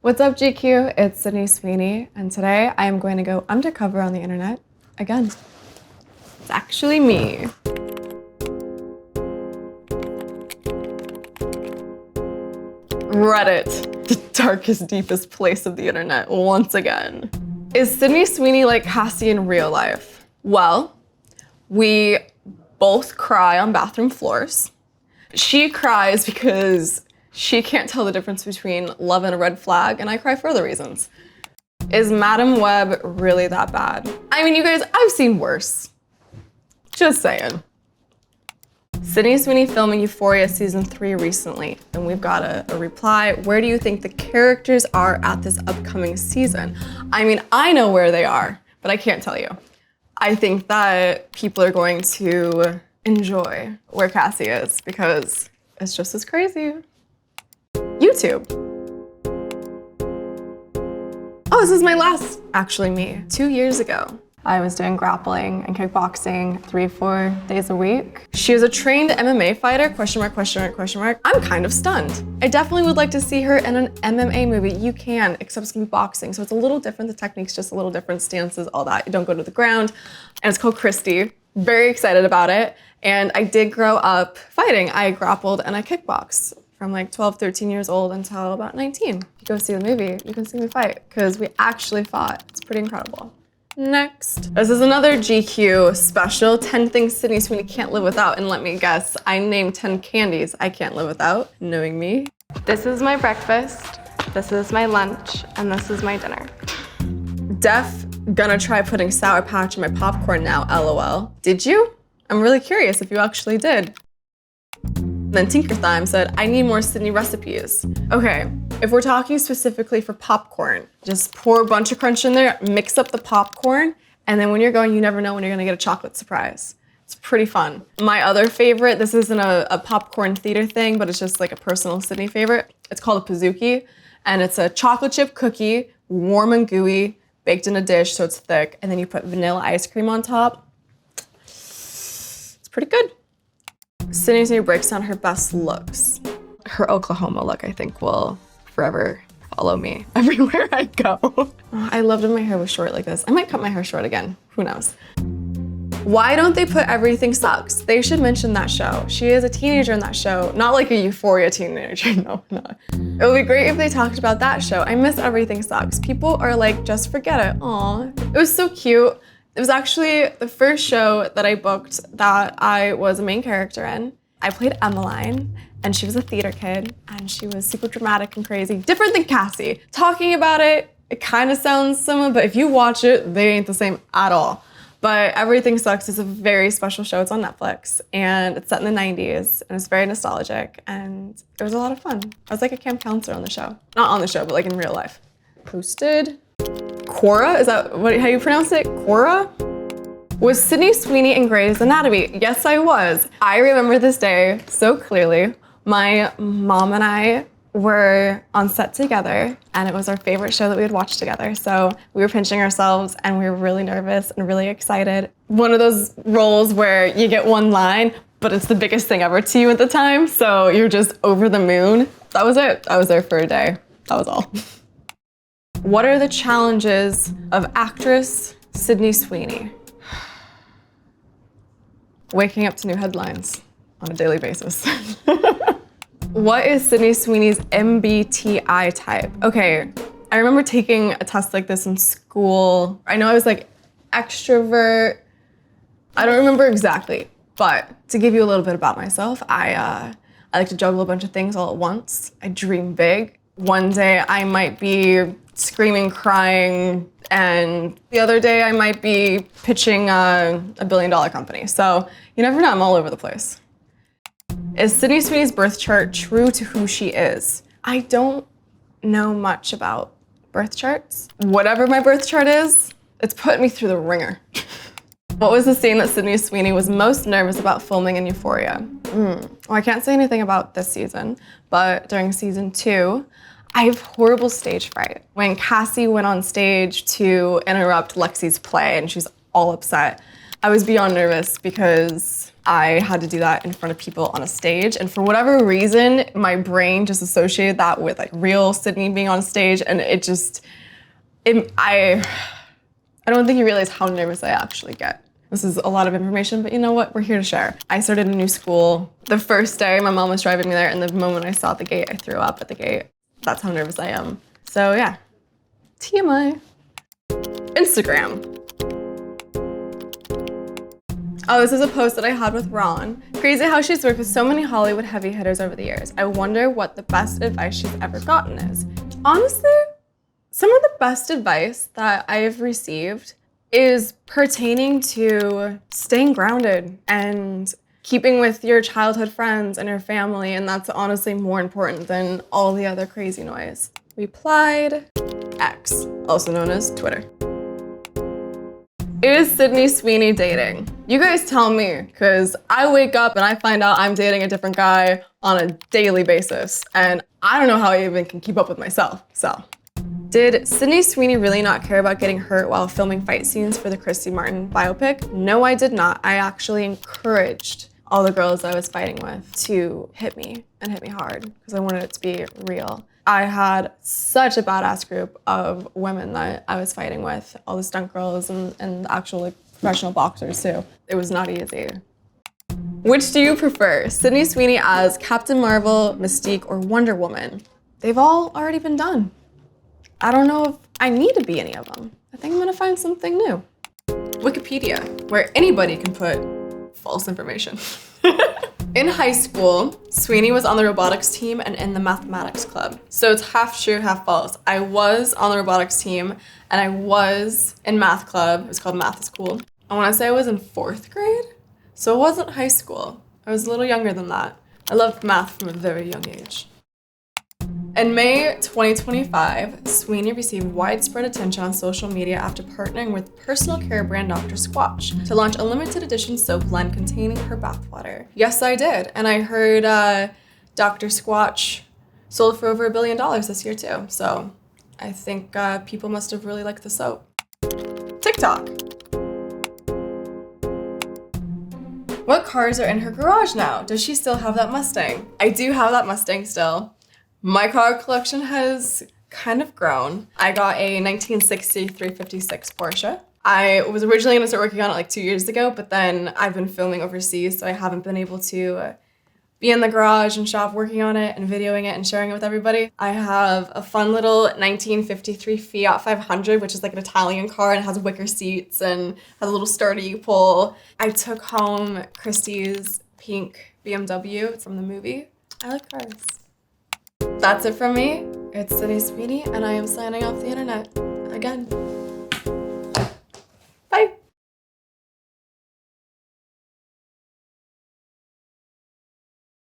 What's up, GQ? It's Sydney Sweeney, and today I am going to go undercover on the internet again. It's actually me. Reddit, the darkest, deepest place of the internet once again. Is Sydney Sweeney like Cassie in real life? Well, we both cry on bathroom floors. She cries because she can't tell the difference between love and a red flag, and I cry for other reasons. Is Madam Web really that bad? I mean, you guys, I've seen worse. Just saying. Sydney Sweeney filming Euphoria season 3 recently, and we've got a reply. Where do you think the characters are at this upcoming season? I mean, I know where they are, but I can't tell you. I think that people are going to enjoy where Cassie is because it's just as crazy. YouTube. Oh, this is my last, actually me. 2 years ago, I was doing grappling and kickboxing 3-4 days a week. She was a trained MMA fighter, question mark, question mark, question mark. I'm kind of stunned. I definitely would like to see her in an MMA movie. You can, except it's gonna be boxing. So it's a little different. The technique's just a little different, stances, all that. You don't go to the ground. And it's called Christy. Very excited about it. And I did grow up fighting. I grappled and I kickboxed from like 12, 13 years old until about 19. If you go see the movie, you can see me fight because we actually fought. It's pretty incredible. Next. This is another GQ special, 10 things Sydney Sweeney can't live without. And let me guess, I named 10 candies I can't live without, knowing me. This is my breakfast, this is my lunch, and this is my dinner. Def gonna try putting Sour Patch in my popcorn now, LOL. Did you? I'm really curious if you actually did. Then Tinkerthime said, I need more Sydney recipes. Okay, if we're talking specifically for popcorn, just pour a bunch of crunch in there, mix up the popcorn, and then when you're going, you never know when you're gonna get a chocolate surprise. It's pretty fun. My other favorite, this isn't a popcorn theater thing, but it's just like a personal Sydney favorite. It's called a Pizookie, and it's a chocolate chip cookie, warm and gooey, baked in a dish so it's thick, and then you put vanilla ice cream on top. It's pretty good. Sydney Sweeney breaks down her best looks. Her Oklahoma look, I think, will forever follow me everywhere I go. Oh, I loved when my hair was short like this. I might cut my hair short again, who knows? Why don't they put Everything Sucks? They should mention that show. She is a teenager in that show, not like a Euphoria teenager, no, not. It would be great if they talked about that show. I miss Everything Sucks. People are like, just forget it, aw. It was so cute. It was actually the first show that I booked that I was a main character in. I played Emmeline, and she was a theater kid, and she was super dramatic and crazy. Different than Cassie. Talking about it, it kind of sounds similar, but if you watch it, they ain't the same at all. But Everything Sucks is a very special show. It's on Netflix, and it's set in the 90s, and it's very nostalgic, and it was a lot of fun. I was like a camp counselor on the show. Not on the show, but like in real life. Posted. Quora, is that how you pronounce it? Quora? Was Sydney Sweeney in Grey's Anatomy? Yes, I was. I remember this day so clearly. My mom and I were on set together, and it was our favorite show that we had watched together. So we were pinching ourselves, and we were really nervous and really excited. One of those roles where you get one line, but it's the biggest thing ever to you at the time, so you're just over the moon. That was it. I was there for a day. That was all. What are the challenges of actress Sydney Sweeney? Waking up to new headlines on a daily basis. What is Sydney Sweeney's MBTI type? Okay, I remember taking a test like this in school. I know I was like extrovert. I don't remember exactly, but to give you a little bit about myself, I like to juggle a bunch of things all at once. I dream big. One day I might be screaming, crying, and the other day I might be pitching a $1 billion company. So you never know, I'm all over the place. Is Sydney Sweeney's birth chart true to who she is? I don't know much about birth charts. Whatever my birth chart is, it's put me through the ringer. What was the scene that Sydney Sweeney was most nervous about filming in Euphoria? Well, I can't say anything about this season, but during season 2, I have horrible stage fright. When Cassie went on stage to interrupt Lexi's play and she's all upset, I was beyond nervous because I had to do that in front of people on a stage. And for whatever reason, my brain just associated that with like real Sydney being on stage. And I don't think you realize how nervous I actually get. This is a lot of information, but you know what? We're here to share. I started a new school. The first day, my mom was driving me there, and the moment I saw the gate, I threw up at the gate. That's how nervous I am. So yeah, TMI. Instagram. Oh, this is a post that I had with Ron. Crazy how she's worked with so many Hollywood heavy hitters over the years. I wonder what the best advice she's ever gotten is. Honestly, some of the best advice that I have received is pertaining to staying grounded and keeping with your childhood friends and your family, and that's honestly more important than all the other crazy noise. Replied, X, also known as Twitter. Is Sydney Sweeney dating? You guys tell me, because I wake up and I find out I'm dating a different guy on a daily basis, and I don't know how I even can keep up with myself, so. Did Sydney Sweeney really not care about getting hurt while filming fight scenes for the Kristen Martin biopic? No, I did not. I actually encouraged all the girls I was fighting with to hit me and hit me hard because I wanted it to be real. I had such a badass group of women that I was fighting with, all the stunt girls and the actual like, professional boxers too. It was not easy. Which do you prefer, Sydney Sweeney as Captain Marvel, Mystique, or Wonder Woman? They've all already been done. I don't know if I need to be any of them. I think I'm gonna find something new. Wikipedia, where anybody can put false information. In high school, Sweeney was on the robotics team and in the mathematics club. So it's half true, half false. I was on the robotics team and I was in math club. It was called Math is Cool. I wanna say I was in 4th grade. So it wasn't high school. I was a little younger than that. I loved math from a very young age. In May 2025, Sweeney received widespread attention on social media after partnering with personal care brand Dr. Squatch to launch a limited edition soap line containing her bathwater. Yes, I did. And I heard Dr. Squatch sold for over $1 billion this year too. So I think people must have really liked the soap. TikTok. What cars are in her garage now? Does she still have that Mustang? I do have that Mustang still. My car collection has kind of grown. I got a 1960 356 Porsche. I was originally gonna start working on it like 2 years ago, but then I've been filming overseas, so I haven't been able to be in the garage and shop working on it and videoing it and sharing it with everybody. I have a fun little 1953 Fiat 500, which is like an Italian car and has wicker seats and has a little sturdy pole. I took home Christie's pink BMW from the movie. I like cars. That's it from me. It's Sydney Sweeney, and I am signing off the internet again.